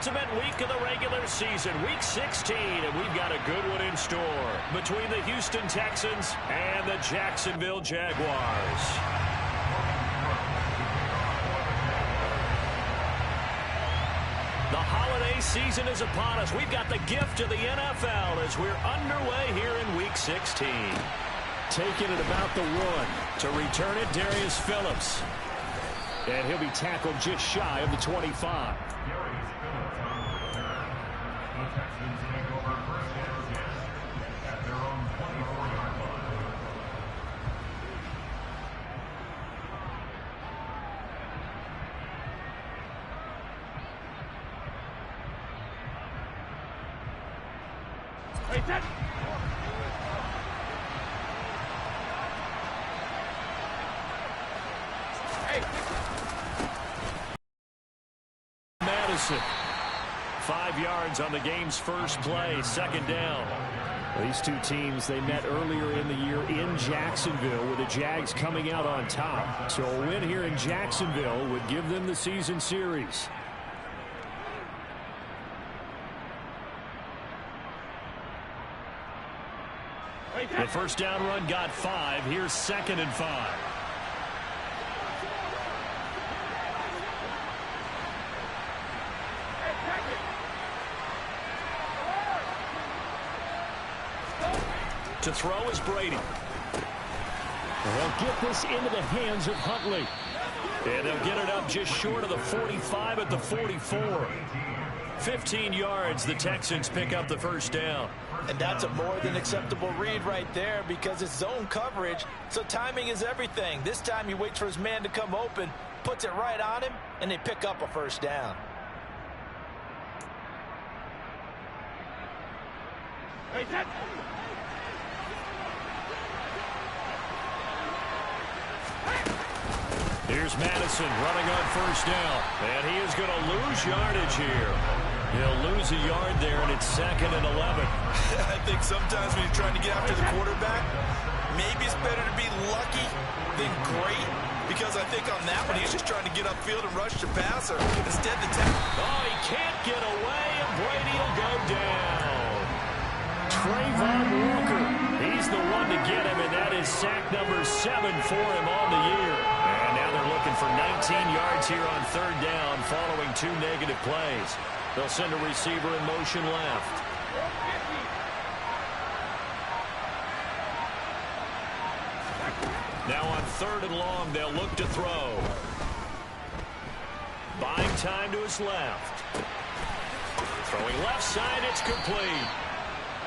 penultimate week of the regular season, week 16, and we've got a good one in store between the Houston Texans and the Jacksonville Jaguars. The holiday season is upon us. We've got the gift of the NFL as we're underway here in week 16. Taking it about the 1 to return it, Darius Phillips. And he'll be tackled just shy of the 25. Madison, 5 yards on the game's first play, second down. These two teams, they met earlier in the year in Jacksonville with the Jags coming out on top. So a win here in Jacksonville would give them the season series. The first down run got 5. Here's 2nd and 5. To throw is Brady. They'll get this into the hands of Huntley. And they'll get it up just short of the 45 at the 44. 15 yards, the Texans pick up the first down. And that's a more than acceptable read right there because it's zone coverage, so timing is everything. This time he waits for his man to come open, puts it right on him, and they pick up a first down. Here's Madison running on first down, and he is going to lose yardage here. He'll lose a yard there, and it's 2nd and 11. I think sometimes when you're trying to get after the quarterback, maybe it's better to be lucky than great, because I think on that one, he's just trying to get upfield and rush the passer. Instead, the oh, he can't get away, and Brady will go down. Trayvon Walker, he's the one to get him, and that is sack number 7 for him on the year. And now they're looking for 19 yards here on third down following 2 negative plays. They'll send a receiver in motion left. Now on 3rd and long, they'll look to throw. Buying time to his left. Throwing left side, it's complete.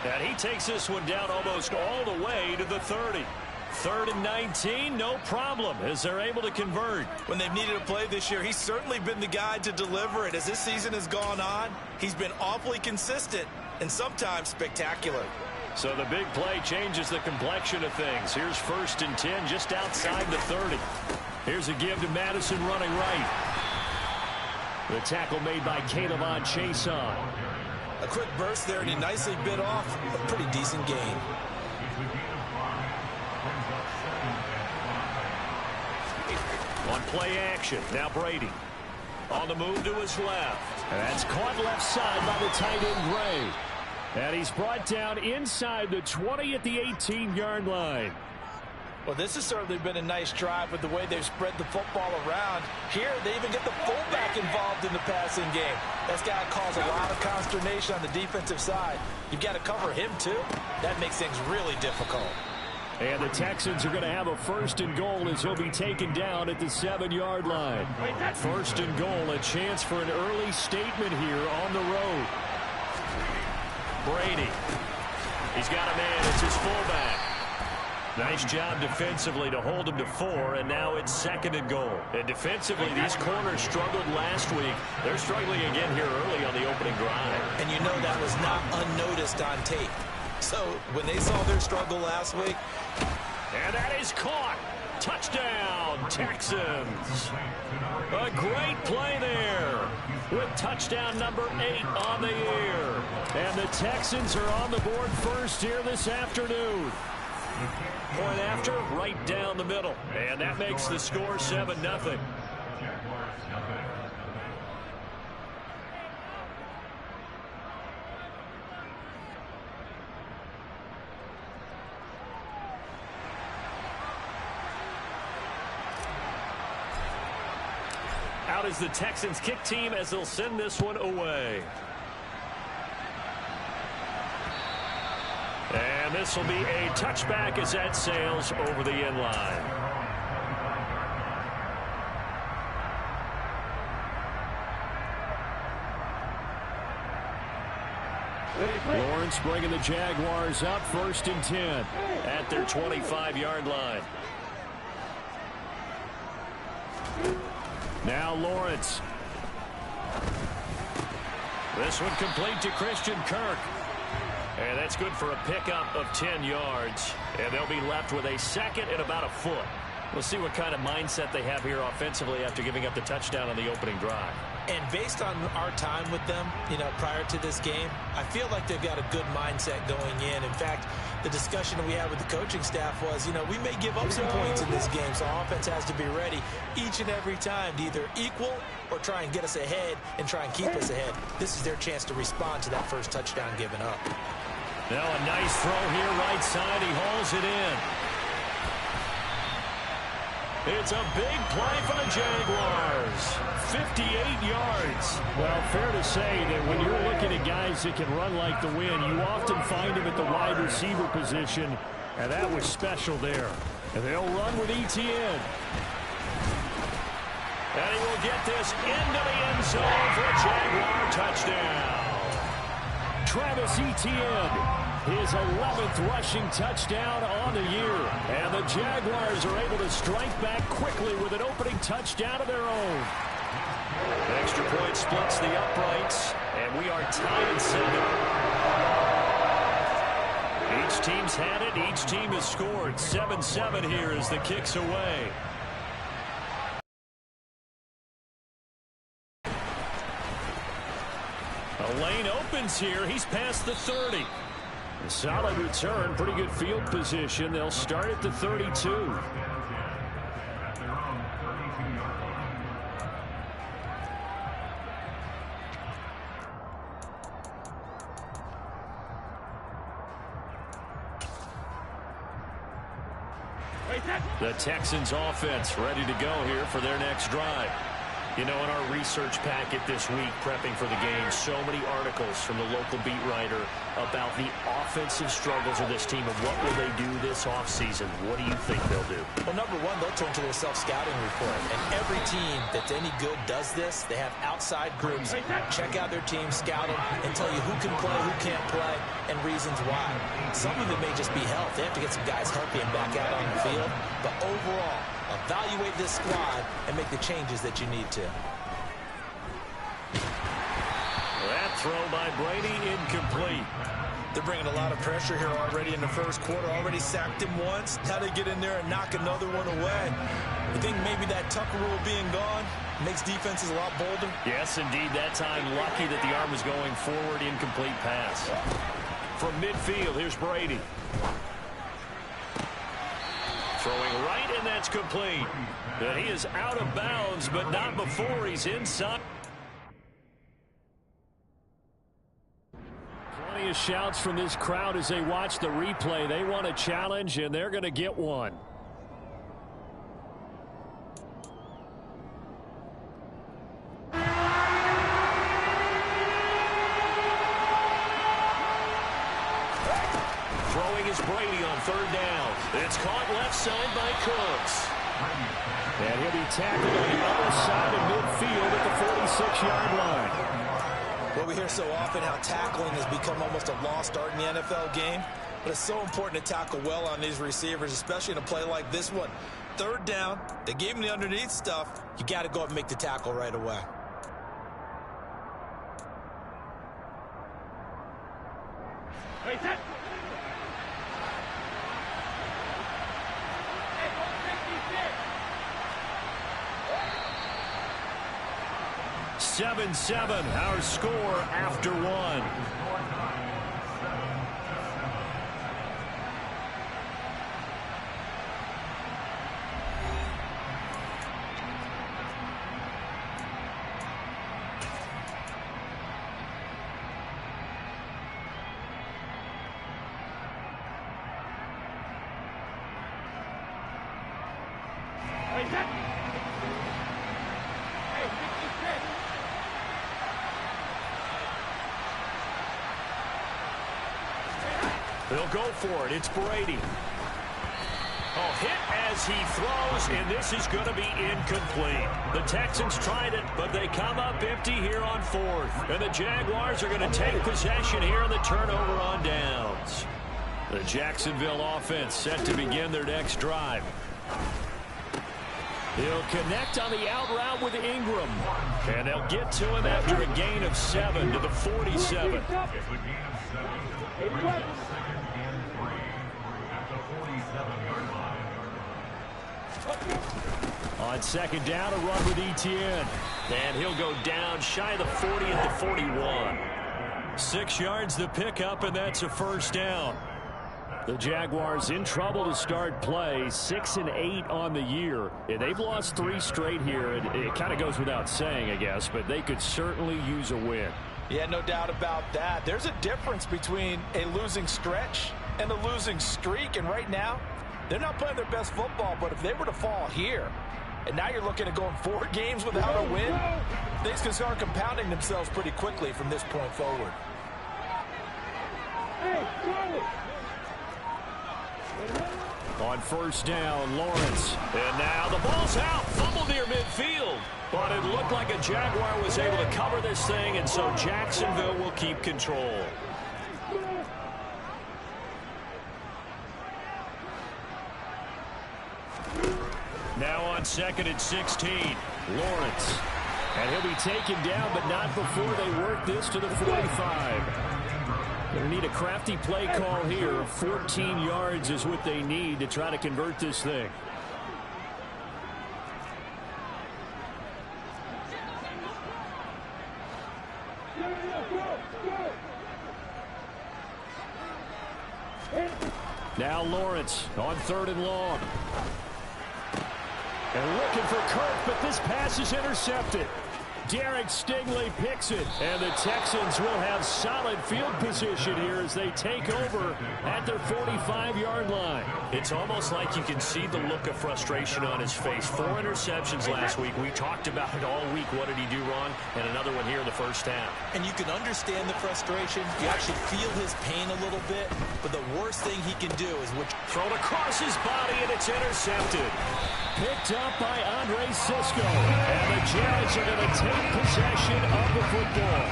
And he takes this one down almost all the way to the 30. 3rd and 19, no problem, as they're able to convert. When they've needed a play this year, he's certainly been the guy to deliver it. As this season has gone on, he's been awfully consistent and sometimes spectacular. So the big play changes the complexion of things. Here's 1st and 10 just outside the 30. Here's a give to Madison running right. The tackle made by Caleb Chason. A quick burst there, and he nicely bit off a pretty decent gain. On play action, now Brady. On the move to his left. And that's caught left side by the tight end Gray. And he's brought down inside the 20 at the 18-yard line. Well, this has certainly been a nice drive with the way they've spread the football around. Here, they even get the fullback involved in the passing game. That's got to cause a lot of consternation on the defensive side. You've got to cover him, too. That makes things really difficult. And the Texans are going to have a 1st and goal as he'll be taken down at the 7-yard line. 1st and goal, a chance for an early statement here on the road. Brady. He's got a man. It's his fullback. Nice job defensively to hold him to 4, and now it's 2nd and goal. And defensively, these corners struggled last week. They're struggling again here early on the opening drive. And you know that was not unnoticed on tape. So when they saw their struggle last week. And that is caught. Touchdown, Texans. A great play there with touchdown number 8 on the year. And the Texans are on the board first here this afternoon. Point after, right down the middle. And that makes the score 7-0. Timeout is the Texans kick team as they'll send this one away. And this will be a touchback as that sails over the end line. Lawrence bringing the Jaguars up 1st and 10 at their 25-yard line. Now Lawrence. This one complete to Christian Kirk. And that's good for a pickup of 10 yards. And they'll be left with a second and about a foot. We'll see what kind of mindset they have here offensively after giving up the touchdown on the opening drive. And based on our time with them, prior to this game, I feel like they've got a good mindset going in. In fact, the discussion that we had with the coaching staff was, we may give up some points in this game, so offense has to be ready each and every time to either equal or try and get us ahead and try and keep us ahead. This is their chance to respond to that first touchdown given up. Now a nice throw here right side. He hauls it in. It's a big play for the Jaguars. 58 yards. Well, fair to say that when you're looking at guys that can run like the wind, you often find them at the wide receiver position, and that was special there. And they'll run with Etienne. And he will get this into the end zone for a Jaguar touchdown. Travis Etienne. His 11th rushing touchdown on the year. And the Jaguars are able to strike back quickly with an opening touchdown of their own. Extra point splits the uprights, and we are tied at 7. Each team's had it. Each team has scored. 7-7 here as the kick's away. A lane opens here. He's past the 30. A solid return, pretty good field position. They'll start at the 32. The Texans offense ready to go here for their next drive. In our research packet this week, prepping for the game, so many articles from the local beat writer about the offensive struggles of this team and what will they do this offseason. What do you think they'll do? Well, number one, they'll turn to their self-scouting report. And every team that's any good does this. They have outside groups. Check out their team, scout them, and tell you who can play, who can't play, and reasons why. Some of it may just be health. They have to get some guys healthy and back out on the field. But overall, evaluate this squad and make the changes that you need to. That throw by Brady incomplete. They're bringing a lot of pressure here already in the first quarter. Already sacked him once. Now they get in there and knock another one away. I think maybe that Tucker rule being gone makes defenses a lot bolder. Yes, indeed. That time lucky that the arm was going forward. Incomplete pass. From midfield, here's Brady. Throwing right, and that's complete. And he is out of bounds, but not before he's inside. Plenty of shouts from this crowd as they watch the replay. They want a challenge, and they're going to get one. Throwing is Brady on third down. It's caught left side by Cooks. And he'll be tackled on the other side of midfield at the 46-yard line. Well, we hear so often how tackling has become almost a lost art in the NFL game. But it's so important to tackle well on these receivers, especially in a play like this one. Third down, they gave him the underneath stuff. You got to go up and make the tackle right away. Hey, set. 7-7, our score after one. Hey, set. Hey, He'll go for it. It's Brady. Oh, hit as he throws, and this is going to be incomplete. The Texans tried it, but they come up empty here on fourth. And the Jaguars are going to take possession here on the turnover on downs. The Jacksonville offense set to begin their next drive. He'll connect on the out route with Ingram. And they'll get to him after a gain of 7 to the 47. On second down, a run with Etienne. And he'll go down shy of the 40 at the 41. 6 yards the pickup, and that's a first down. The Jaguars in trouble to start play, 6-8 on the year. And they've lost 3 straight here. It kind of goes without saying, I guess, but they could certainly use a win. Yeah, no doubt about that. There's a difference between a losing stretch and a losing streak. And right now, they're not playing their best football. But if they were to fall here, and now you're looking at going 4 games without a win, things can start compounding themselves pretty quickly from this point forward. On first down, Lawrence. And now the ball's out. Fumble near midfield. But it looked like a Jaguar was able to cover this thing, and so Jacksonville will keep control. Now on second and 16, Lawrence. And he'll be taken down, but not before they work this to the 45. They need a crafty play call here. 14 yards is what they need to try to convert this thing. Now Lawrence on third and long. And looking for Kirk, but this pass is intercepted. Derek Stingley picks it, and the Texans will have solid field position here as they take over at their 45-yard line. It's almost like you can see the look of frustration on his face. 4 interceptions last week. We talked about it all week. What did he do wrong? And another one here in the first half. And you can understand the frustration. You actually feel his pain a little bit. But the worst thing he can do is thrown across his body, and it's intercepted. Picked up by Andre Sisco. And the Jags are going to take possession of the football.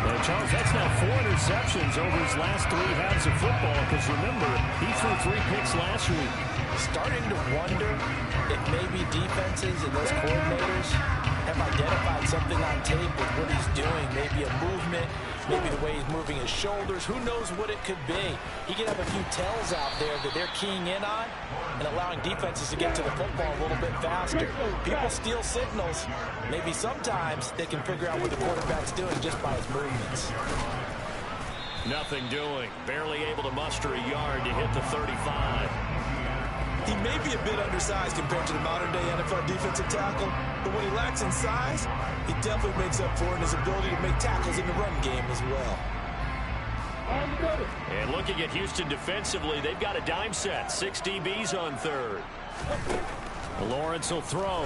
And Charles, that's now 4 interceptions over his last 3 halves of football, because remember, he threw 3 picks last week. Starting to wonder if maybe defenses and those coordinators have identified something on tape with what he's doing. Maybe a movement, maybe the way he's moving his shoulders. Who knows what it could be? He could have a few tells out there that they're keying in on and allowing defenses to get to the football a little bit faster. People steal signals. Maybe sometimes they can figure out what the quarterback's doing just by his movements. Nothing doing. Barely able to muster a yard to hit the 35. He may be a bit undersized compared to the modern-day NFL defensive tackle, but when he lacks in size, he definitely makes up for it in his ability to make tackles in the run game as well. And looking at Houston defensively, they've got a dime set. 6 DBs on third. Lawrence will throw.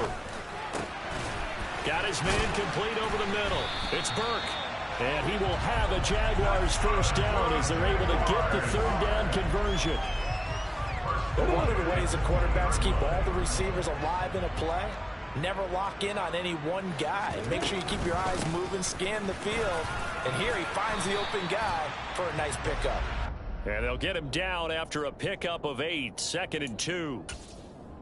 Got his man complete over the middle. It's Burke. And he will have a Jaguars first down as they're able to get the third down conversion. But one of the ways the quarterbacks keep all the receivers alive in a play, never lock in on any one guy. Make sure you keep your eyes moving, scan the field. And here he finds the open guy for a nice pickup. And they'll get him down after a pickup of 8, 2nd and 2.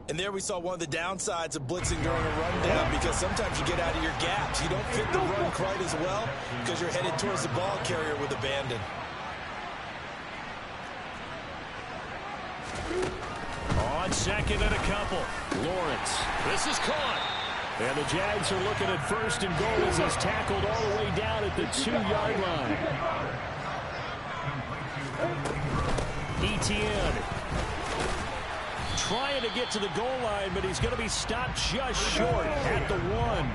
And there we saw one of the downsides of blitzing during a rundown, because sometimes you get out of your gaps. You don't fit the run quite as well because you're headed towards the ball carrier with abandon. On second and a couple, Lawrence. This is caught. And the Jags are looking at first and goal as he's tackled all the way down at the 2-yard line. Etienne trying to get to the goal line, but he's going to be stopped just short at the 1.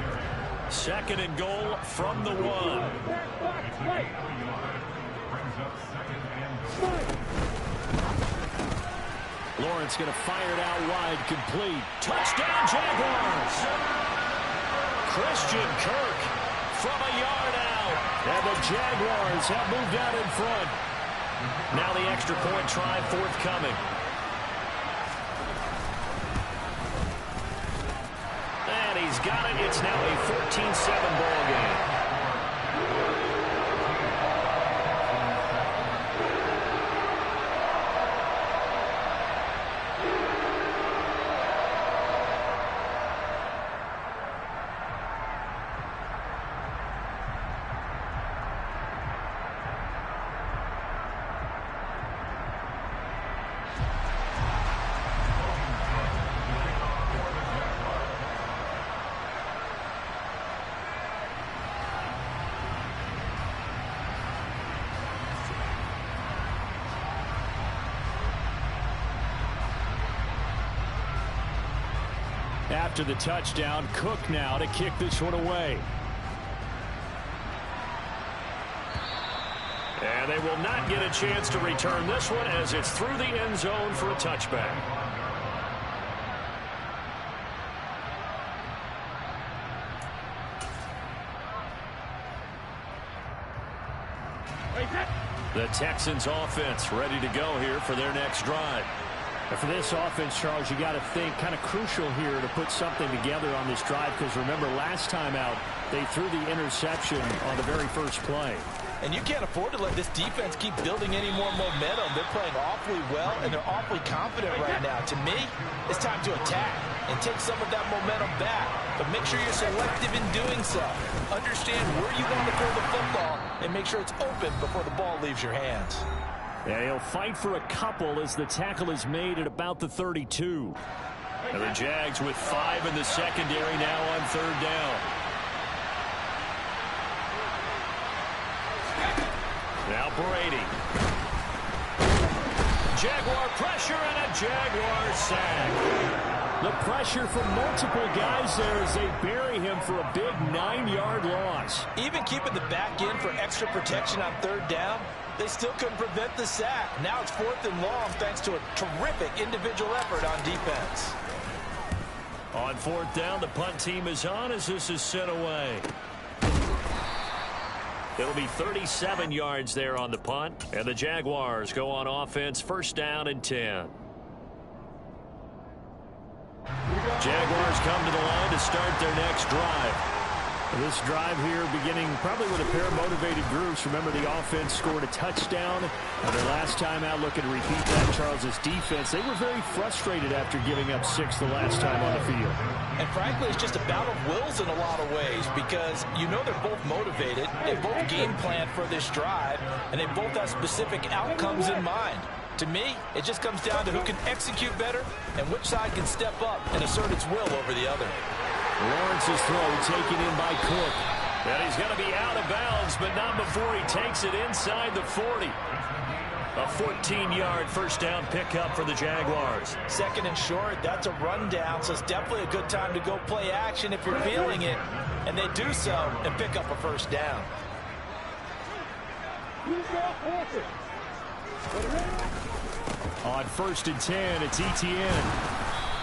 2nd and goal from the 1. Lawrence going to fire it out wide, complete. Touchdown, Jaguars! Christian Kirk from a yard out. And the Jaguars have moved out in front. Now the extra point try forthcoming. And he's got it. It's now a 14-7 ball game. After the touchdown, Cook now to kick this one away. And they will not get a chance to return this one as it's through the end zone for a touchback. The Texans offense ready to go here for their next drive. For this offense, Charles, you got to think kind of crucial here to put something together on this drive, because remember last time out they threw the interception on the very first play. And you can't afford to let this defense keep building any more momentum. They're playing awfully well, and they're awfully confident right now. To me, it's time to attack and take some of that momentum back. But make sure you're selective in doing so. Understand where you want to throw the football and make sure it's open before the ball leaves your hands. Yeah, he'll fight for a couple as the tackle is made at about the 32. And the Jags with 5 in the secondary now on third down. Now Brady. Jaguar pressure and a Jaguar sack. The pressure from multiple guys there as they bury him for a big 9-yard loss. Even keeping the back end for extra protection on third down, they still couldn't prevent the sack. Now it's 4th and long thanks to a terrific individual effort on defense. On 4th down, the punt team is on as this is sent away. It'll be 37 yards there on the punt, and the Jaguars go on offense, 1st down and 10. Jaguars come to the line to start their next drive. This drive here beginning probably with a pair of motivated groups. Remember, the offense scored a touchdown. And their last time out, looking to repeat that, Charles's defense, they were very frustrated after giving up 6 the last time on the field. And frankly, it's just a battle of wills in a lot of ways, because you know they're both motivated, they both game plan for this drive, and they both have specific outcomes in mind. To me, it just comes down to who can execute better and which side can step up and assert its will over the other. Lawrence's throw taken in by Cook. And he's going to be out of bounds, but not before he takes it inside the 40. A 14-yard first down pickup for the Jaguars. 2nd and short, that's a rundown, so it's definitely a good time to go play action if you're feeling it. And they do so and pick up a first down. On 1st and 10, it's Etienne.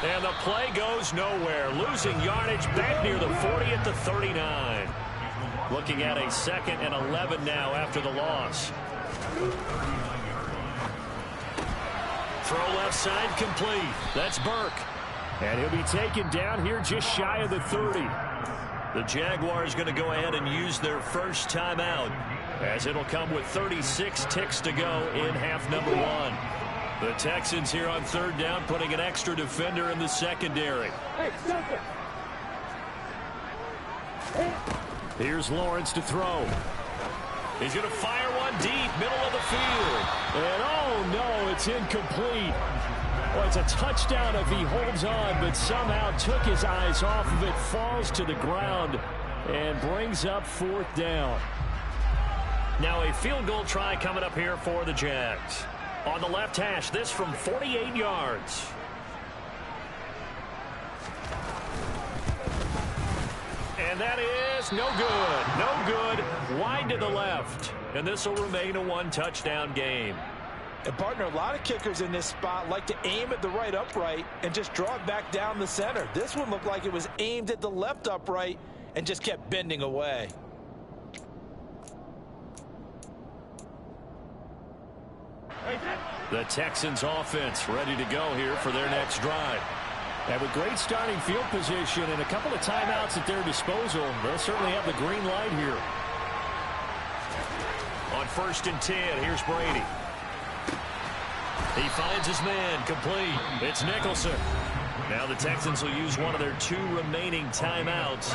And the play goes nowhere. Losing yardage back near the 40 at the 39. Looking at a 2nd and 11 now after the loss. Throw left side complete. That's Burke. And he'll be taken down here just shy of the 30. The Jaguars going to go ahead and use their first timeout, as it'll come with 36 ticks to go in half number 1. The Texans here on 3rd down, putting an extra defender in the secondary. Here's Lawrence to throw. He's going to fire one deep, middle of the field. And oh no, it's incomplete. Well, it's a touchdown if he holds on, but somehow took his eyes off of it, falls to the ground, and brings up 4th down. Now a field goal try coming up here for the Jags. On the left hash, this from 48 yards. And that is no good. No good. Wide to the left. And this will remain a 1-touchdown game. And partner, a lot of kickers in this spot like to aim at the right upright and just draw it back down the center. This one looked like it was aimed at the left upright and just kept bending away. The Texans offense ready to go here for their next drive. And with great starting field position and a couple of timeouts at their disposal, they'll certainly have the green light here. On 1st and 10, here's Brady. He finds his man, complete. It's Nicholson. Now the Texans will use one of their 2 remaining timeouts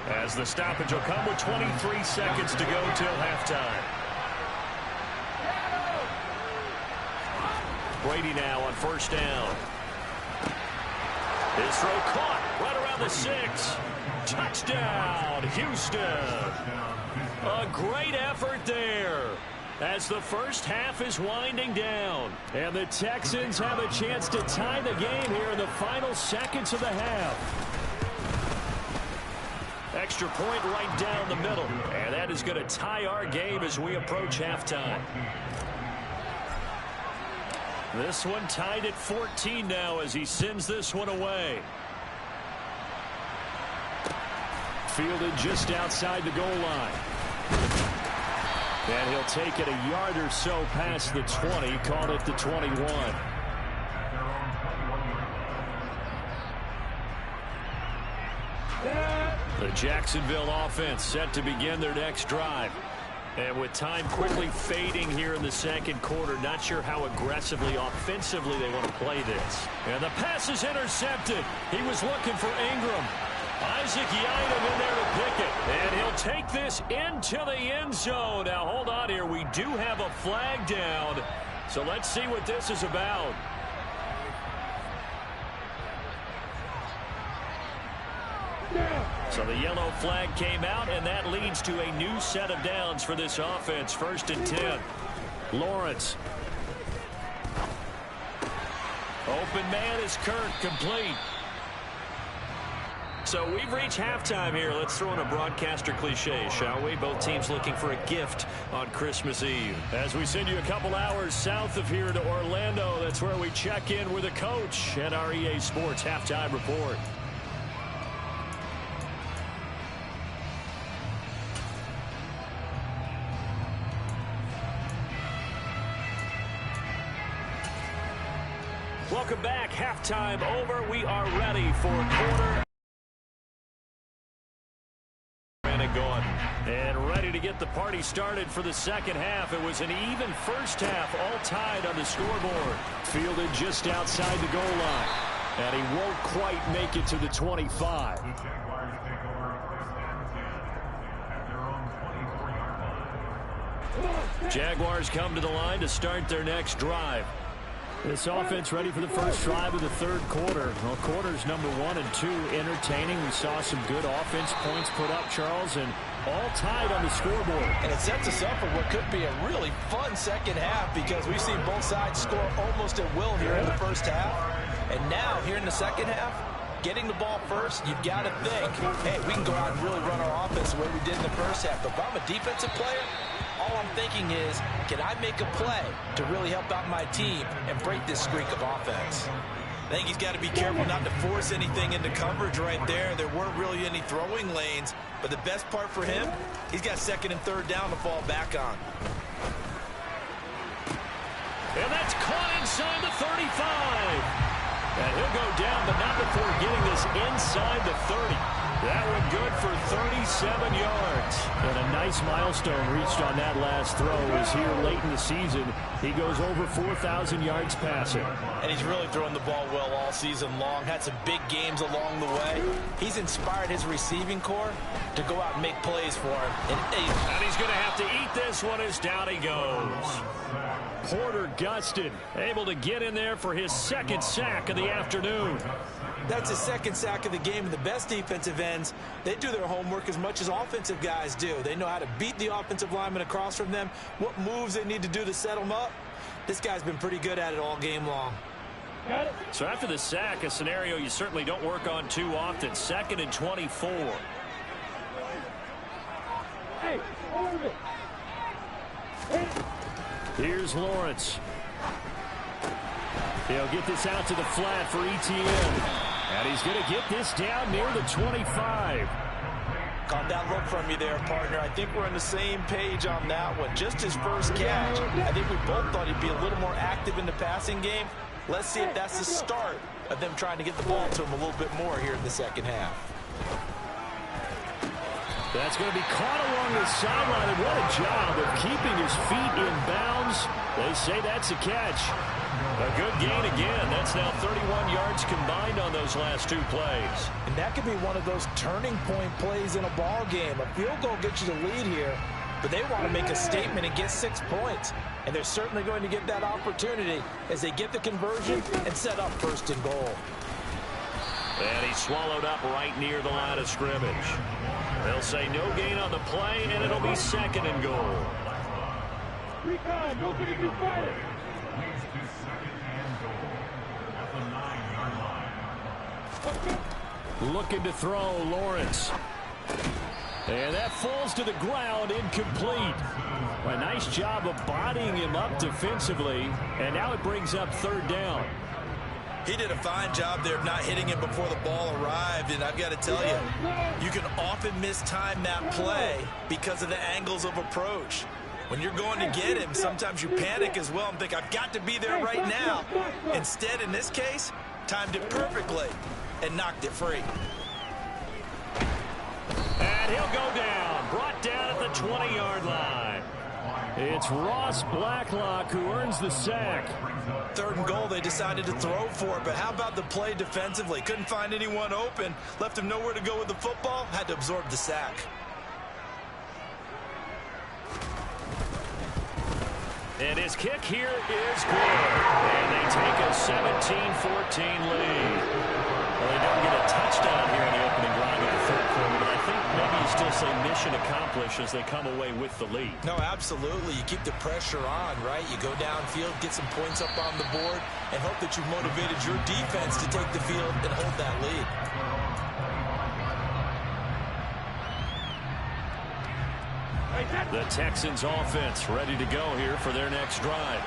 as the stoppage will come with 23 seconds to go till halftime. Brady now on 1st down. His throw caught right around the 6. Touchdown, Houston. A great effort there as the first half is winding down. And the Texans have a chance to tie the game here in the final seconds of the half. Extra point right down the middle. And that is going to tie our game as we approach halftime. This one tied at 14 now as he sends this one away. Fielded just outside the goal line. And he'll take it a yard or so past the 20, called it the 21. The Jacksonville offense set to begin their next drive. And with time quickly fading here in the second quarter, not sure how aggressively, offensively they want to play this. And the pass is intercepted. He was looking for Ingram. Isaac Yiadom in there to pick it. And he'll take this into the end zone. Now, hold on here. We do have a flag down. So let's see what this is about. So the yellow flag came out, and that leads to a new set of downs for this offense. 1st and 10. Lawrence. Open man is Kirk, complete. So we've reached halftime here. Let's throw in a broadcaster cliche, shall we? Both teams looking for a gift on Christmas Eve. As we send you a couple hours south of here to Orlando, that's where we check in with the coach at our EA Sports Halftime Report. Welcome back. Halftime over. We are ready for quarter. And ready to get the party started for the second half. It was an even first half, all tied on the scoreboard. Fielded just outside the goal line. And he won't quite make it to the 25. Jaguars come to the line to start their next drive. This offense ready for the first drive of the third quarter. Well, quarters number 1 and 2 entertaining. We saw some good offense points put up, Charles, and all tied on the scoreboard. And it sets us up for what could be a really fun second half because we've seen both sides score almost at will here in the first half. And now, here in the second half, getting the ball first, you've got to think, hey, we can go out and really run our offense the way we did in the first half. But if I'm a defensive player, all I'm thinking is, can I make a play to really help out my team and break this streak of offense? I think he's got to be careful not to force anything into coverage right there. There weren't really any throwing lanes, but the best part for him, he's got 2nd and 3rd down to fall back on. And that's caught inside the 35. And he'll go down, but not before getting this inside the 30. That one good for 37 yards. And a nice milestone reached on that last throw is here late in the season. He goes over 4,000 yards passing. And he's really thrown the ball well all season long. Had some big games along the way. He's inspired his receiving corps to go out and make plays for him. And he's going to have to eat this one as down he goes. Porter gusted, able to get in there for his 2nd sack of the afternoon. That's his 2nd sack of the game. And the best defensive ends, they do their homework as much as offensive guys do. They know how to beat the offensive lineman across from them, what moves they need to do to set them up. This guy's been pretty good at it all game long. So after the sack, a scenario you certainly don't work on too often. 2nd and 24. Hey, over it. Here's Lawrence. He'll get this out to the flat for ETN. And he's going to get this down near the 25. Caught that look from you there, partner. I think we're on the same page on that one. Just his first catch. I think we both thought he'd be a little more active in the passing game. Let's see if that's the start of them trying to get the ball to him a little bit more here in the second half. That's going to be caught along the sideline, and what a job of keeping his feet in bounds. They say that's a catch. A good gain again. That's now 31 yards combined on those last 2 plays. And that could be one of those turning point plays in a ball game. A field goal gets you the lead here, but they want to make a statement and get 6 points. And they're certainly going to get that opportunity as they get the conversion and set up first and goal. And he's swallowed up right near the line of scrimmage. They'll say no gain on the play, and it'll be 2nd and goal. Recon, nobody can fight it. Looking to throw, Lawrence. And that falls to the ground, incomplete. A nice job of bodying him up defensively, and now it brings up 3rd down. He did a fine job there of not hitting him before the ball arrived, and I've got to tell you, you can often mistime that play because of the angles of approach. When you're going to get him, sometimes you panic as well and think, I've got to be there right now. Instead, in this case, timed it perfectly and knocked it free. And he'll go down, brought down at the 20-yard line. It's Ross Blacklock who earns the sack. 3rd and goal, they decided to throw for it, but how about the play defensively? Couldn't find anyone open, left him nowhere to go with the football, had to absorb the sack. And his kick here is good. And they take a 17-14 lead. Well, they don't get a touchdown here in the opening drive of the 3rd quarter, but I think maybe you still say mission accomplished as they come away with the lead. No, absolutely. You keep the pressure on, right? You go downfield, get some points up on the board, and hope that you've motivated your defense to take the field and hold that lead. The Texans offense ready to go here for their next drive.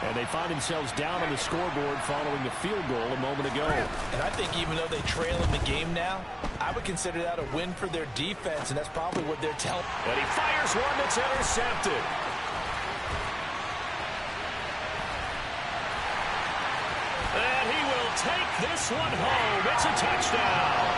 And they find themselves down on the scoreboard following the field goal a moment ago. And I think even though they trail in the game now, I would consider that a win for their defense, and that's probably what they're telling. And he fires one that's intercepted. And he will take this one home. It's a touchdown.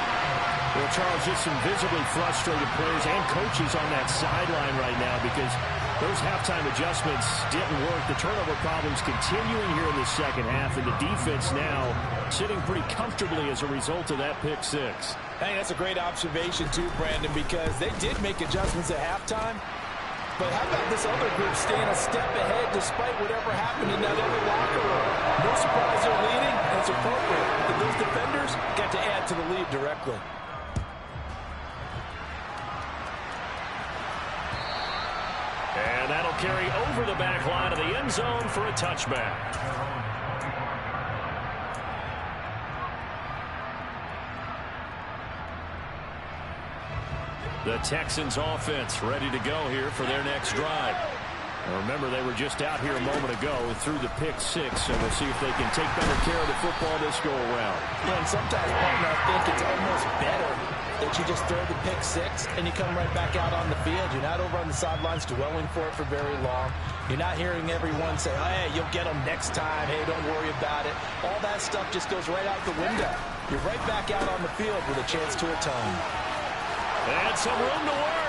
Well, Charles, just some visibly frustrated players and coaches on that sideline right now because those halftime adjustments didn't work. The turnover problems continuing here in the second half, and the defense now sitting pretty comfortably as a result of that pick 6. I think that's a great observation too, Brandon, because they did make adjustments at halftime. But how about this other group staying a step ahead despite whatever happened in that other locker room? No surprise they're leading, and it's appropriate that those defenders got to add to the lead directly. And that'll carry over the back line of the end zone for a touchback. The Texans offense ready to go here for their next drive. Now remember, they were just out here a moment ago through the pick 6, and we'll see if they can take better care of the football this go around. Yeah, and sometimes, partner, I think it's almost better that you just throw the pick 6 and you come right back out on the field. You're not over on the sidelines dwelling for it for very long. You're not hearing everyone say, hey, you'll get them next time. Hey, don't worry about it. All that stuff just goes right out the window. You're right back out on the field with a chance to atone. And some room to work.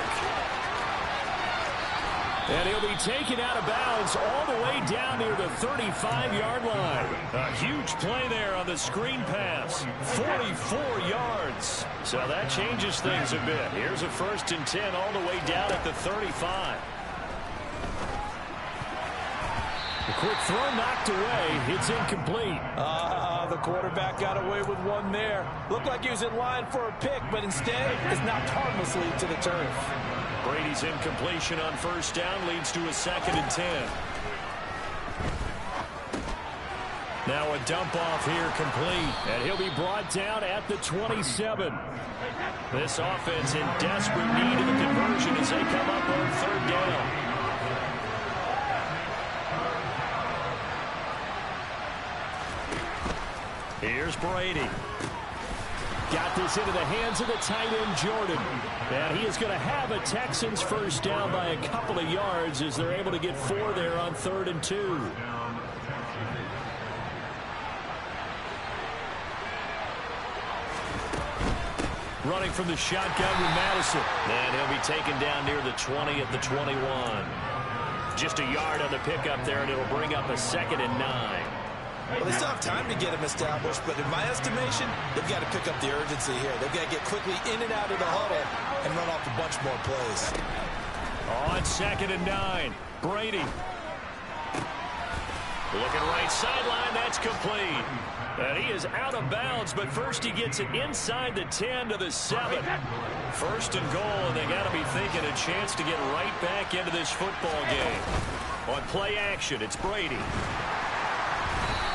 And he'll be taken out of bounds all the way down near the 35-yard line. A huge play there on the screen pass. 44 yards. So that changes things a bit. Here's a 1st and 10 all the way down at the 35. The quick throw knocked away. It's incomplete. The quarterback got away with one there. Looked like he was in line for a pick, but instead is knocked harmlessly to the turf. Brady's incompletion on 1st down leads to a 2nd and 10. Now a dump off here complete. And he'll be brought down at the 27. This offense in desperate need of a conversion as they come up on 3rd down. Here's Brady. Got this into the hands of the tight end, Jordan. And he is going to have a Texans first down by a couple of yards as they're able to get 4 there on 3rd and 2. Running from the shotgun with Madison. And he'll be taken down near the 20 at the 21. Just a yard on the pickup there, and it'll bring up a 2nd and 9. Well, they still have time to get him established, but in my estimation, they've got to pick up the urgency here. They've got to get quickly in and out of the huddle and run off a bunch more plays. On 2nd and 9, Brady. Looking right sideline, that's complete. And he is out of bounds, but first he gets it inside the 10 to the 7. 1st and goal, and they got to be thinking a chance to get right back into this football game. On play action, it's Brady.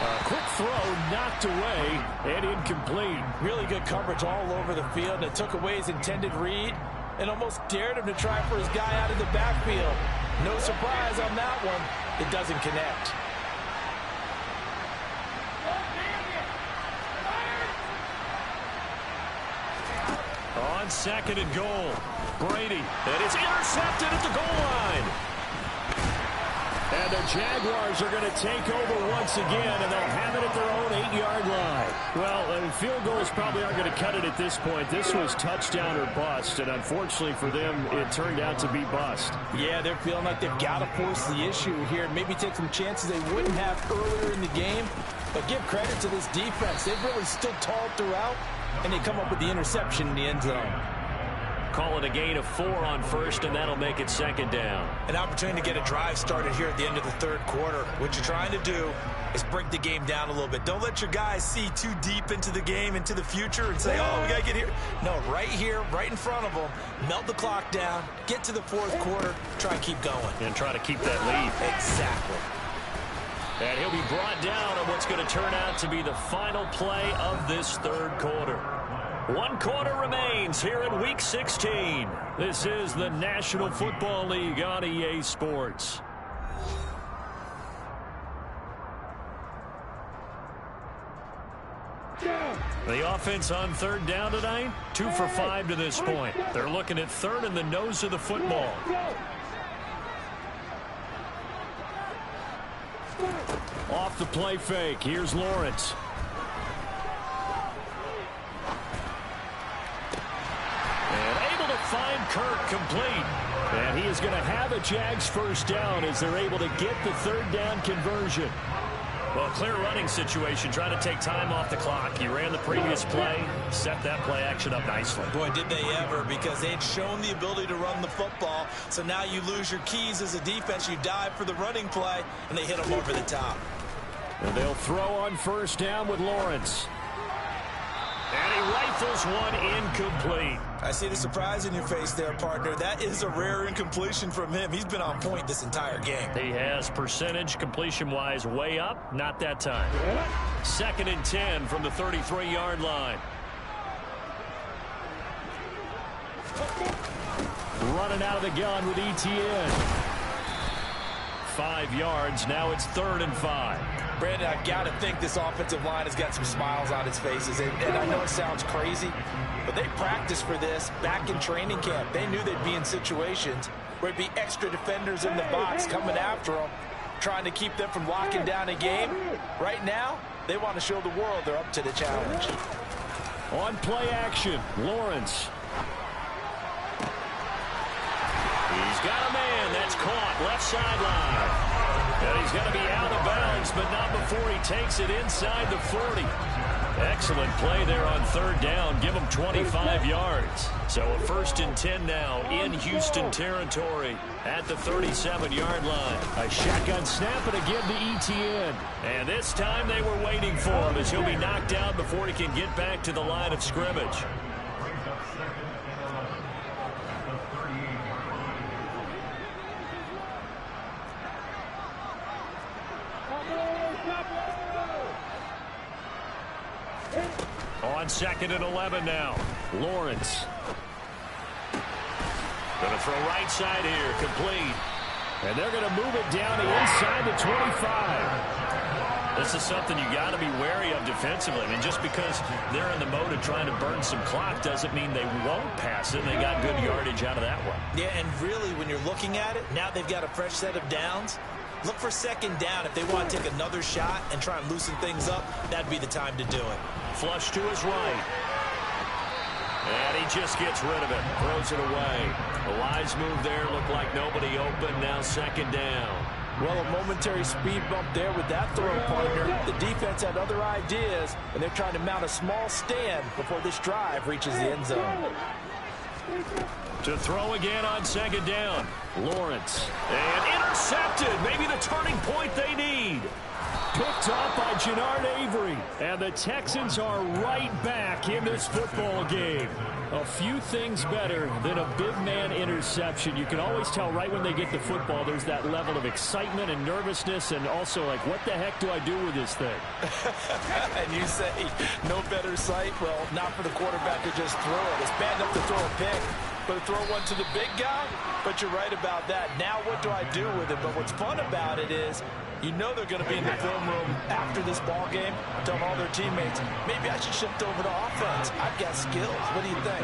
A quick throw knocked away and incomplete. Really good coverage all over the field, and it took away his intended read and almost dared him to try for his guy out of the backfield. No surprise on that one. It doesn't connect. On 2nd and goal, Brady. And it's intercepted at the goal line. And the Jaguars are going to take over once again, and they'll have it at their own 8-yard line. Well, field goals probably aren't going to cut it at this point. This was touchdown or bust, and unfortunately for them, it turned out to be bust. Yeah, they're feeling like they've got to force the issue here and maybe take some chances they wouldn't have earlier in the game. But give credit to this defense. They've really stood tall throughout, and they come up with the interception in the end zone. Call it a gain of 4 on 1st, and that'll make it 2nd down. An opportunity to get a drive started here at the end of the 3rd quarter. What you're trying to do is break the game down a little bit. Don't let your guys see too deep into the game, into the future, and say, oh, we got to get here. No, right here, right in front of them, melt the clock down, get to the 4th quarter, try and keep going. And try to keep that lead. Exactly. And he'll be brought down on what's going to turn out to be the final play of this 3rd quarter. 1 quarter remains here in Week 16. This is the National Football League on EA Sports. The offense on 3rd down tonight, 2 for 5 to this point. They're looking at 3rd in the nose of the football. Off the play fake, here's Lawrence. Find Kirk complete. And he is going to have a Jags first down as they're able to get the 3rd down conversion. Well, clear running situation, trying to take time off the clock. He ran the previous play, set that play action up nicely. Boy, did they ever, because they'd shown the ability to run the football. So now you lose your keys as a defense. You dive for the running play, and they hit them over the top. And they'll throw on 1st down with Lawrence. And he rifles one incomplete. I see the surprise in your face there, partner. That is a rare incompletion from him. He's been on point this entire game. He has percentage completion-wise way up. Not that time. 2nd and 10 from the 33-yard line. Running out of the gun with ETN. 5 yards. Now it's 3rd and 5. Brandon, I've got to think this offensive line has got some smiles on its faces. And I know it sounds crazy, but they practiced for this back in training camp. They knew they'd be in situations where it'd be extra defenders in the box coming after them, trying to keep them from locking down a game. Right now, they want to show the world they're up to the challenge. On play action, Lawrence. He's got a man. That's caught left sideline. And he's going to be out of bounds, but not before he takes it inside the 40. Excellent play there on 3rd down. Give him 25 yards. So a 1st and 10 now in Houston territory at the 37-yard line. A shotgun snap and again to ETN. And this time they were waiting for him as he'll be knocked down before he can get back to the line of scrimmage. On 2nd and 11 now. Lawrence. Going to throw right side here. Complete. And they're going to move it down to inside the 25. This is something you got to be wary of defensively. I mean, just because they're in the mode of trying to burn some clock doesn't mean they won't pass it. They got good yardage out of that one. Yeah, and really, when you're looking at it, now they've got a fresh set of downs. Look for second down. If they want to take another shot and try and loosen things up, that'd be the time to do it. Flush to his right. And he just gets rid of it. Throws it away. A wise move there. Looked like nobody open. Now second down. Well, a momentary speed bump there with that throw, partner. The defense had other ideas, and they're trying to mount a small stand before this drive reaches the end zone. To throw again on second down. Lawrence. And intercepted. Maybe the turning point they need. Picked off by Jannard Avery. And the Texans are right back in this football game. A few things better than a big man interception. You can always tell right when they get the football, there's that level of excitement and nervousness, and also like, what the heck do I do with this thing? And you say, no better sight? Well, not for the quarterback to just throw it. It's bad enough to throw a pick, but to throw one to the big guy? But you're right about that. Now what do I do with it? But what's fun about it is, you know they're going to be in the film room after this ball game, telling all their teammates, maybe I should shift over to offense. I've got skills. What do you think?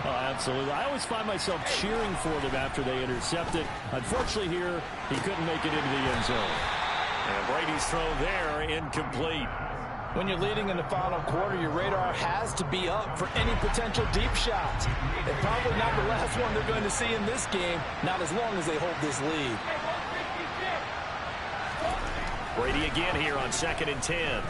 Oh, absolutely. I always find myself cheering for them after they intercept it. Unfortunately here, he couldn't make it into the end zone. And Brady's throw there, incomplete. When you're leading in the final quarter, your radar has to be up for any potential deep shots. And probably not the last one they're going to see in this game, not as long as they hold this lead. Brady again here on 2nd and 10.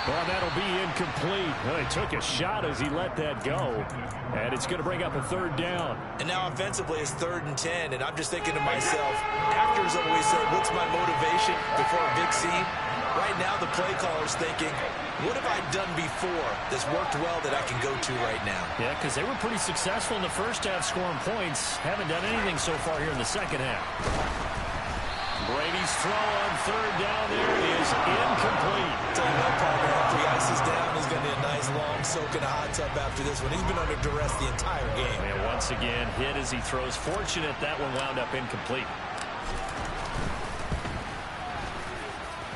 Well, that'll be incomplete. Well, he took a shot as he let that go. And it's going to bring up a third down. And now offensively it's 3rd and 10. And I'm just thinking to myself, actors always say, what's my motivation before a big scene? Right now the play caller's thinking, what have I done before that's worked well that I can go to right now? Yeah, because they were pretty successful in the first half scoring points. Haven't done anything so far here in the second half. Brady's throw on 3rd down there is incomplete. Tell you what, partner, after he ices down, he's going to need a nice long soak in a hot tub after this one. He's been under duress the entire game. And once again, hit as he throws. Fortunate that one wound up incomplete.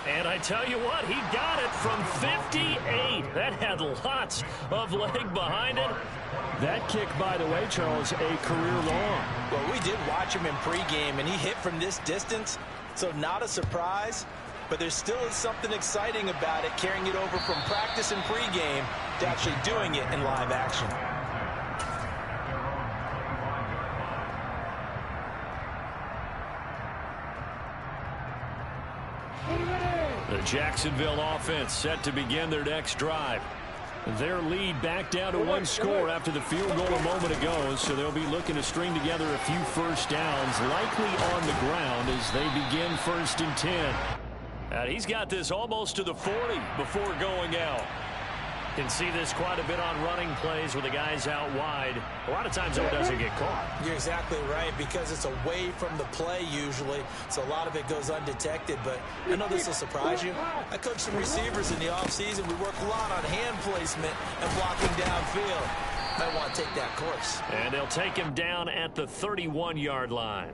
And I tell you what, he got it from 58. That had lots of leg behind it. That kick, by the way, Charles, a career long. Well, we did watch him in pregame, and he hit from this distance, so not a surprise. But there still is something exciting about it, carrying it over from practice and pregame to actually doing it in live action. The Jacksonville offense set to begin their next drive. Their lead back down to one score after the field goal a moment ago, so they'll be looking to string together a few first downs, likely on the ground as they begin 1st and 10. And he's got this almost to the 40 before going out. Can see this quite a bit on running plays with the guys out wide. A lot of times, though, it doesn't get caught. You're exactly right, because it's away from the play usually, so a lot of it goes undetected. But I know this will surprise you. I coached some receivers in the offseason. We work a lot on hand placement and blocking downfield. Might want to take that course. And they'll take him down at the 31-yard line.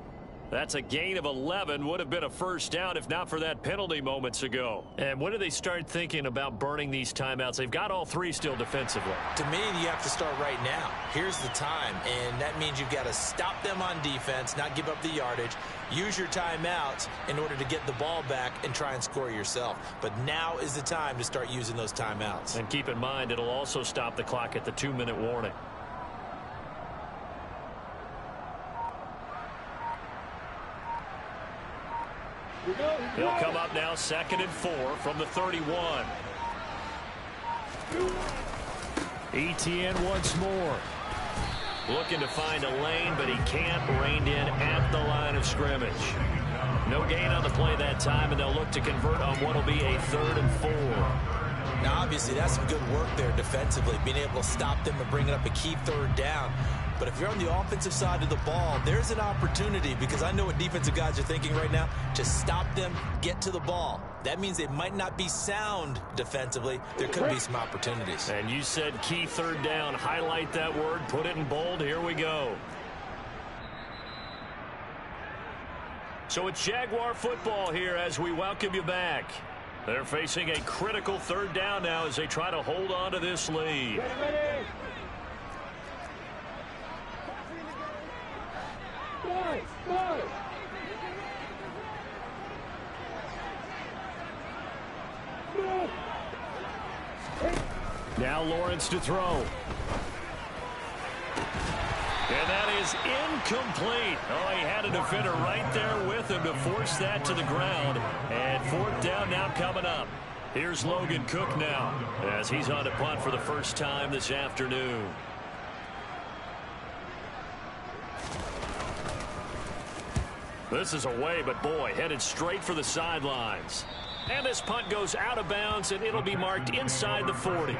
That's a gain of 11. Would have been a first down if not for that penalty moments ago. And when do they start thinking about burning these timeouts? They've got all 3 still defensively. To me, you have to start right now. Here's the time, and that means you've got to stop them on defense, not give up the yardage, use your timeouts in order to get the ball back and try and score yourself. But now is the time to start using those timeouts. And keep in mind, it'll also stop the clock at the 2-minute warning. He'll come up now 2nd and 4 from the 31. ETN once more. Looking to find a lane, but he can't. Reined in at the line of scrimmage. No gain on the play that time, and they'll look to convert on what will be a 3rd and 4. Now, obviously, that's some good work there defensively, being able to stop them and bringing up a key 3rd down. But if you're on the offensive side of the ball, there's an opportunity, because I know what defensive guys are thinking right now. Just stop them, get to the ball. That means they might not be sound defensively. There could be some opportunities. And you said key 3rd down. Highlight that word. Put it in bold. Here we go. So it's Jaguar football here as we welcome you back. They're facing a critical third down now as they try to hold on to this lead. Now Lawrence to throw. And that is incomplete. Oh, he had a defender right there with him to force that to the ground. And fourth down now coming up. Here's Logan Cook now as he's on to punt for the first time this afternoon. This is away, but boy, headed straight for the sidelines. And this punt goes out of bounds, and it'll be marked inside the 40.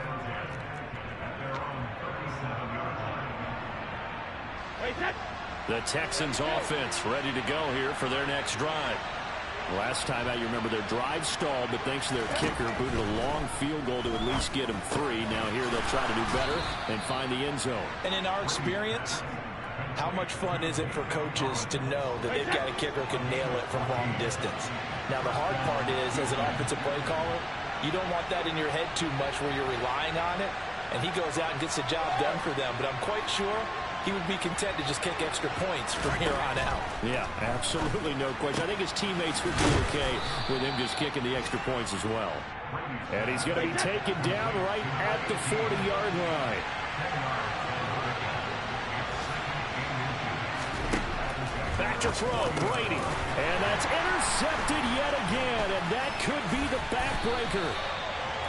The Texans offense ready to go here for their next drive. Last time out, you remember their drive stalled, but thanks to their kicker, booted a long field goal to at least get them 3. Now here they'll try to do better and find the end zone. And in our experience, how much fun is it for coaches to know that they've got a kicker who can nail it from long distance? Now the hard part is, as an offensive play caller, you don't want that in your head too much where you're relying on it, and he goes out and gets the job done for them. But I'm quite sure he would be content to just kick extra points from here on out. Yeah, absolutely no question. I think his teammates would be okay with him just kicking the extra points as well. And he's going to be taken down right at the 40-yard line. Back to throw, Brady. And that's intercepted yet again, and that could be the backbreaker.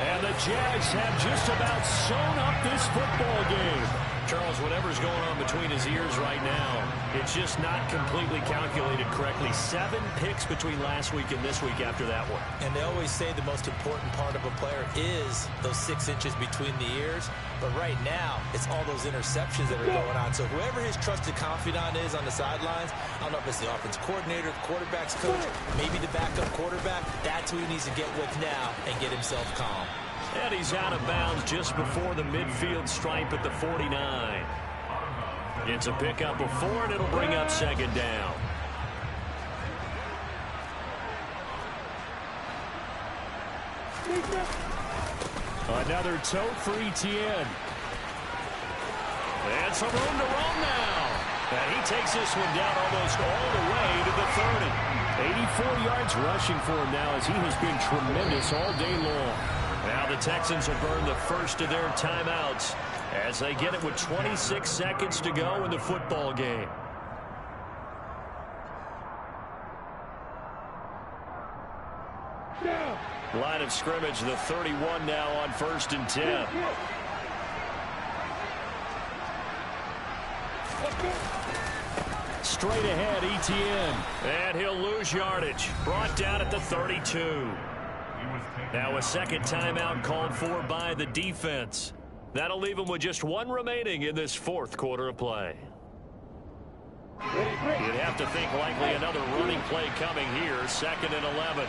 And the Jags have just about sewn up this football game. Charles, whatever's going on between his ears right now, it's just not completely calculated correctly. 7 picks between last week and this week after that one. And they always say the most important part of a player is those 6 inches between the ears. But right now, it's all those interceptions that are going on. So whoever his trusted confidant is on the sidelines, I don't know if it's the offense coordinator, the quarterback's coach, maybe the backup quarterback, that's who he needs to get with now and get himself calm. And he's out of bounds just before the midfield stripe at the 49. It's a pickup of 4, and it'll bring up second down. Another tote for Etienne. And some room to run now. And he takes this one down almost all the way to the 30. 84 yards rushing for him now as he has been tremendous all day long. Now the Texans will burn the first of their timeouts as they get it with 26 seconds to go in the football game. Line of scrimmage, the 31 now on 1st and 10. Straight ahead, Etienne. And he'll lose yardage. Brought down at the 32. Now a second timeout called for by the defense. That'll leave him with just 1 remaining in this 4th quarter of play. You'd have to think likely another running play coming here. 2nd and 11.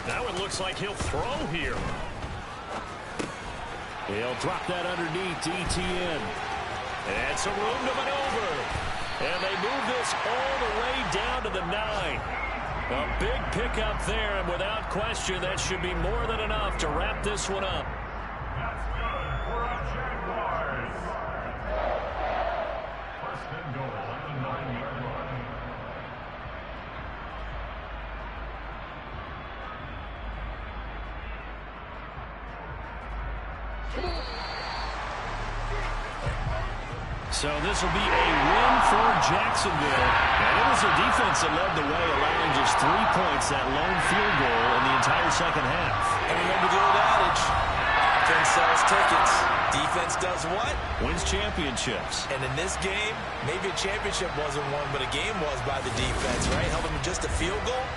That one looks like he'll throw here. He'll drop that underneath to Etienne. And some room to maneuver. And they move this all the way down to the 9. A big pickup there, and without question, that should be more than enough to wrap this one up. That's good for our Jaguars. 1st and goal on the 9-yard line. So this will be a win for Jacksonville. And it was their defense that led the way, allowing just 3 points, that lone field goal in the entire second half. And remember the old adage, offense sells tickets. Defense does what? Wins championships. And in this game, maybe a championship wasn't won, but a game was by the defense, right? Held them just a field goal.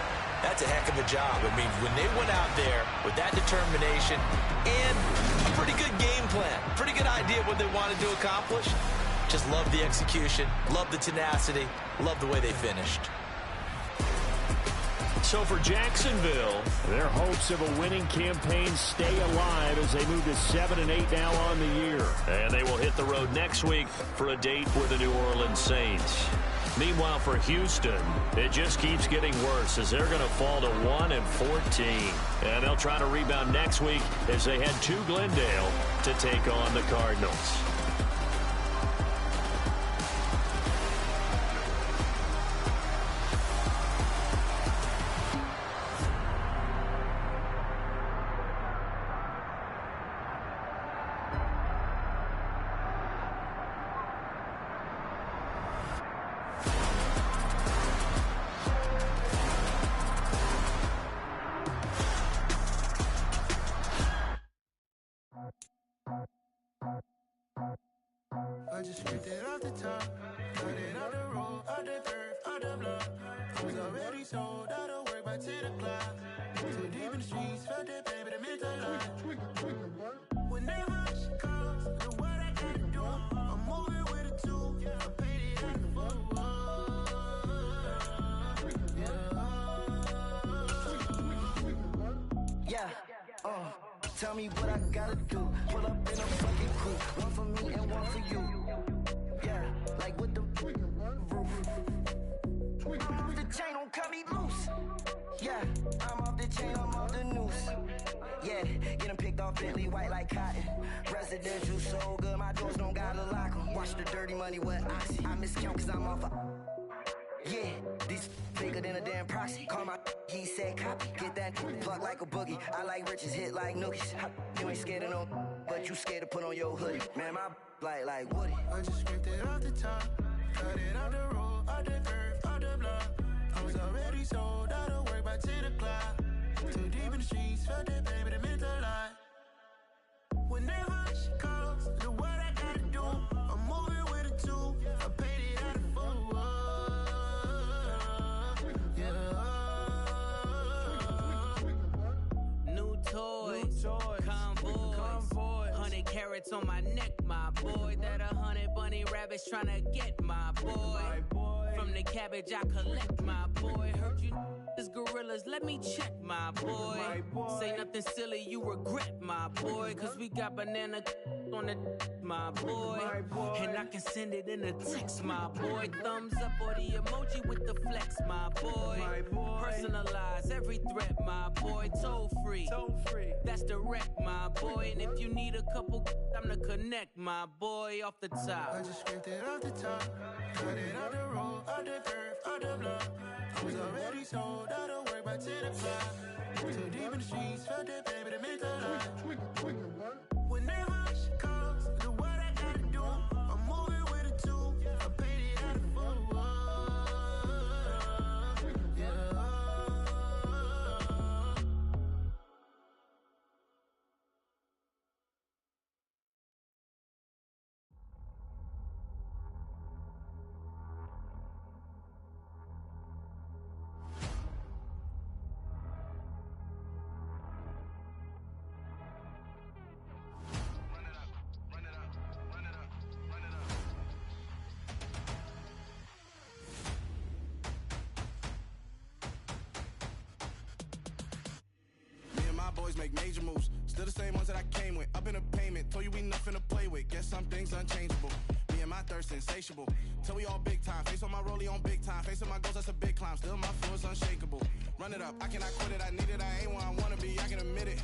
That's a heck of a job. I mean, when they went out there with that determination and a pretty good game plan, pretty good idea of what they wanted to accomplish, just love the execution, love the tenacity, love the way they finished. So for Jacksonville, their hopes of a winning campaign stay alive as they move to 7-8 now on the year. and they will hit the road next week for a date with the New Orleans Saints. Meanwhile, for Houston, it just keeps getting worse as they're going to fall to 1-14. And they'll try to rebound next week as they head to Glendale to take on the Cardinals. I just ripped it off the top, cut it out the road, out the curve, out the block. I was already sold, out of work by 10 o'clock. Too deep in the streets, felt that baby, that meant a lot. Whenever she calls, look what I gotta do. I'm moving with a two, I paid it out the full. Yeah, tell me what I gotta do. Pull up in a fucking crew, one for me and one for you. Yeah, like with the roof. The chain don't cut me loose. Yeah, I'm off the chain, I'm off the noose. Yeah, get them picked off Bentley, white like cotton. Residential so good, my doors don't gotta lock 'em. Watch the dirty money with Oxy. I miscount cause I'm off a... Yeah, these bigger than a damn proxy. Call my he said copy. Get that plug like a boogie. I like riches, hit like nookies. You ain't scared of no, but you scared to put on your hoodie. Man, my like Woody. I just ripped it off the top, cut it out the road, out the curve, out the block. I was already sold, out of work by 10 o'clock. Too deep in the streets, felt that baby, that meant a lot. Whenever she calls, look what I gotta do. I'm moving with a two, I paid it out of full. New toys, convoys, 100 carats on my neck, my boy. That 100 bunny rabbits tryna get my boy. From the cabbage I collect, my boy. Heard you this gorillas, let me check, my boy. Say nothing silly, you regret, my boy. Cause we got banana on the my boy. And I can send it in a text, my boy. Thumbs up or the emoji with the flex, my boy. Personalize every threat, my boy. Toll free, that's direct, my boy. And if you need a couple, I'm to connect, my boy. Off the top, I just ripped it off the top, cut it out the road, out the curve, out the block. I was already sold, out of work by 10 o'clock. Too deep in the streets, felt that baby, that meant a lot. Whenever she calls, look what I gotta do. I'm moving with a two, I paid it out of full. Boys make major moves, still the same ones that I came with. Up in the payment, told you we nothing to play with. Guess some things unchangeable. Me and my thirst insatiable. Till we all big time. Face on my rollie on big time. Facing my goals, that's a big climb. Still my flow is unshakable. Run it up, I cannot quit it. I need it, I ain't where I wanna be. I can admit it.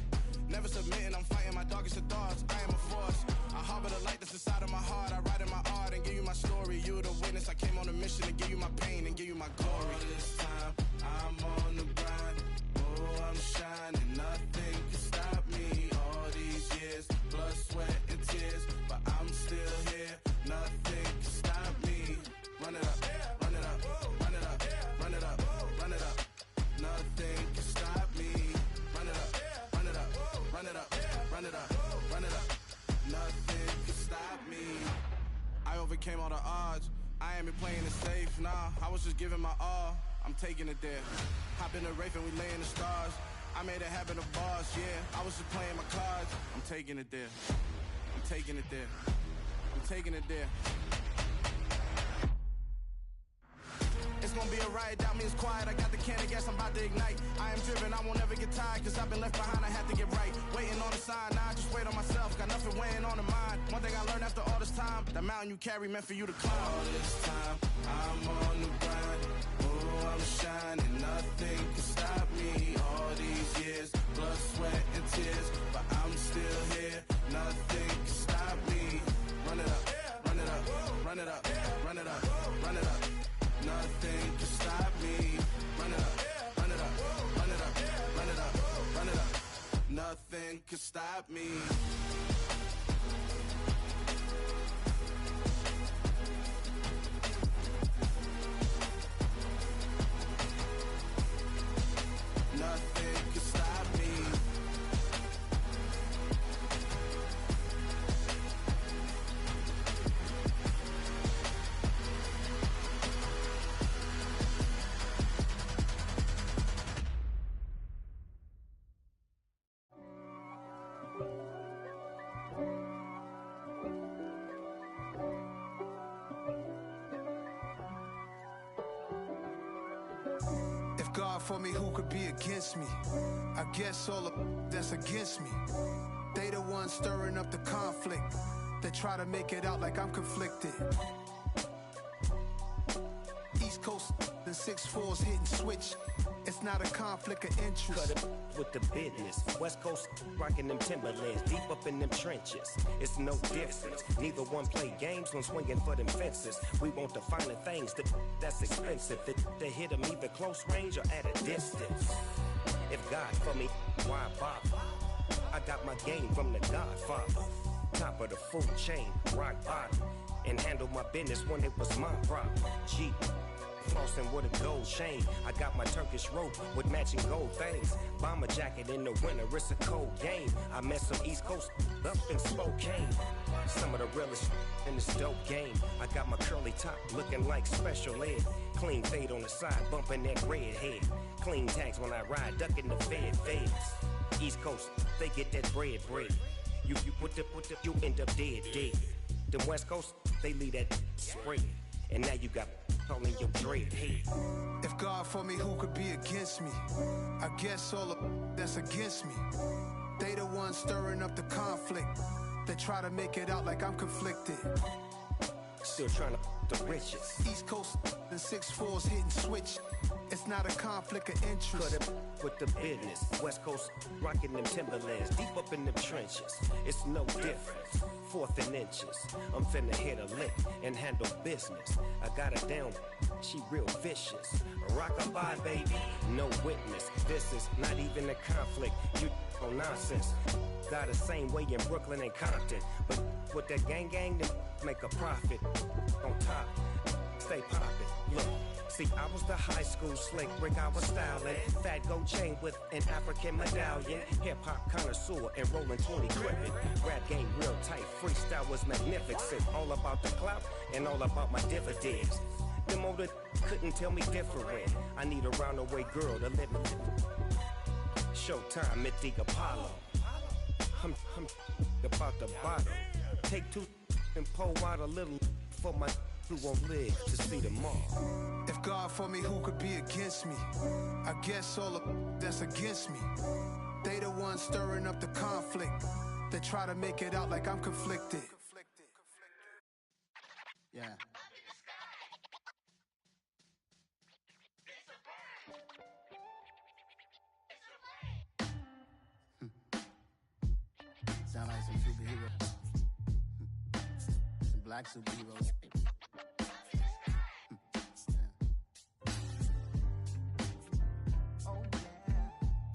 Never submitting, I'm fighting my darkest of thoughts. I am a force. I harbor the light that's inside of my heart. I write in my art and give you my story. You the witness. I came on a mission to give you my pain and give you my glory. All this time, I'm on the grind. Oh, I'm shining. Nothing can stop me. All these years, blood, sweat, and tears. But I'm still here. Nothing can stop me. Run it up, run it up, run it up, run it up, run it up. Nothing can stop me. Run it up, run it up, run it up, run it up, run it up. Nothing can stop me. I overcame all the odds. I ain't been playing it safe, nah. I was just giving my all. I'm taking it there. Hop in the Wraith and we lay in the stars. I made it happen, the boss, yeah. I was just playing my cards. I'm taking it there. I'm taking it there. I'm taking it there. It's gonna be a riot, doubt me, it's quiet. I got the can of gas, I'm about to ignite. I am driven, I won't ever get tired, cause I've been left behind, I had to get right. Waiting on the sign, now I just wait on myself, got nothing weighing on the mind. One thing I learned after all this time, the mountain you carry meant for you to climb. All this time, I'm on the grind. Oh, I'm shining, nothing can stop me. All these years, blood, sweat, and tears, but I'm still here, nothing can stop me. Run it up, run it up, run it up, run it up, run it up. Nothing can stop me. Run it up, run it up, run it up, run it up, run it up. Nothing can stop me. Nothing can stop me. If God for me, who could be against me? I guess all of that's against me. They the ones stirring up the conflict. They try to make it out like I'm conflicted. East Coast, the 6'4s hitting switch. It's not a conflict of interest. Cut it with the business. West Coast rocking them Timberlands, deep up in them trenches. It's no difference. Neither one play games when swinging for them fences. We want the finer things that's expensive. To hit them either close range or at a distance. If God for me, why bother? I got my game from the Godfather. Top of the food chain, rock bottom. And handle my business when it was my problem. G. Flossing with a gold chain. I got my Turkish rope with matching gold things. Bomber jacket in the winter, it's a cold game. I met some East Coast up in Spokane. Some of the realest in this dope game. I got my curly top looking like special ed. Clean fade on the side, bumping that red head. Clean tags when I ride, ducking the feds. East Coast, they get that bread. You you end up dead. The West Coast, they leave that spread. And now you got all in your dread head. If God for me, who could be against me? I guess all of that's against me. They the ones stirring up the conflict. They try to make it out like I'm conflicted. Still trying to the riches. East Coast, the 6'4s hitting switch. It's not a conflict of interest. Cut it with the business. West Coast rocking them Timberlands, deep up in them trenches. It's no difference. 4th and inches. I'm finna hit a lick and handle business. I got her down, she real vicious. Rock-a-bye, baby, no witness. This is not even a conflict. You on nonsense. Got the same way in Brooklyn and Compton. But with that gang, then make a profit. On top, stay poppin'. Look. See, I was the high school slick brick, I was styling. Fat gold chain with an African medallion. Hip-hop connoisseur and rolling 20 gripping. Rap game real tight, freestyle was magnificent. All about the clout and all about my dividends. Them older couldn't tell me different. I need a round-away girl to live in. Showtime at the Apollo. I'm about the bottom. Take 2 and pull out a little for my who won't live to see tomorrow. If God for me, who could be against me? I guess all of that's against me. They the ones stirring up the conflict. They try to make it out like I'm conflicted. Yeah. Sound like some superheroes. Some black superheroes.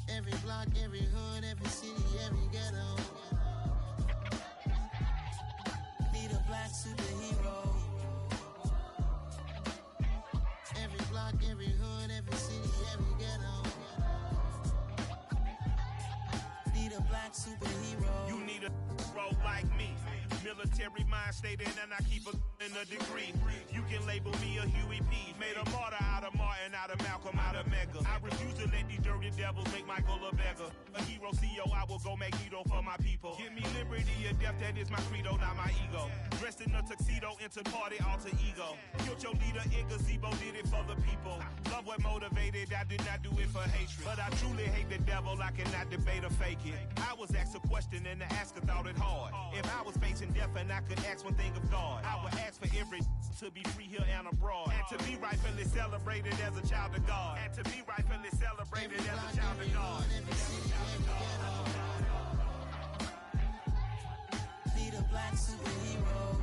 Every block, every hood, every city, every ghetto. Need a black superhero. Every block, every hood, every city, every ghetto. Need a black superhero. You need a hero like me. Military mind stated, and I keep a in a degree. You can label me a Huey P. Made a martyr out of Martin, out of Malcolm, out of Mega. I refuse to let these dirty devils make Michael a beggar. A hero CEO, I will go Magneto for my people. Give me liberty or death, that is my credo, not my ego. Dressed in a tuxedo, into party, alter ego. Killed your leader in gazebo, did it for the people. Love what motivated, I did not do it for hatred. But I truly hate the devil, I cannot debate or fake it. I was asked a question and the asker thought it hard. If I was facing death and I could ask one thing of God, I would ask for every to be free here and abroad. And to be rightfully celebrated as a child of God. And to be rightfully celebrated as a child of God. Be the black superhero.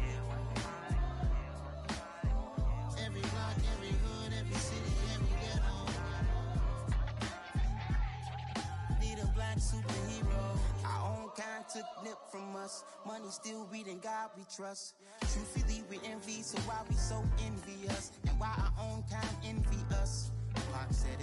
Every block, every hood, every city, every ghetto. Be the black superhero. Our own kind took nip from us. Money still reading God we trust. Truthfully we envy, so why we so envious? And why our own kind envy us? Pac said it.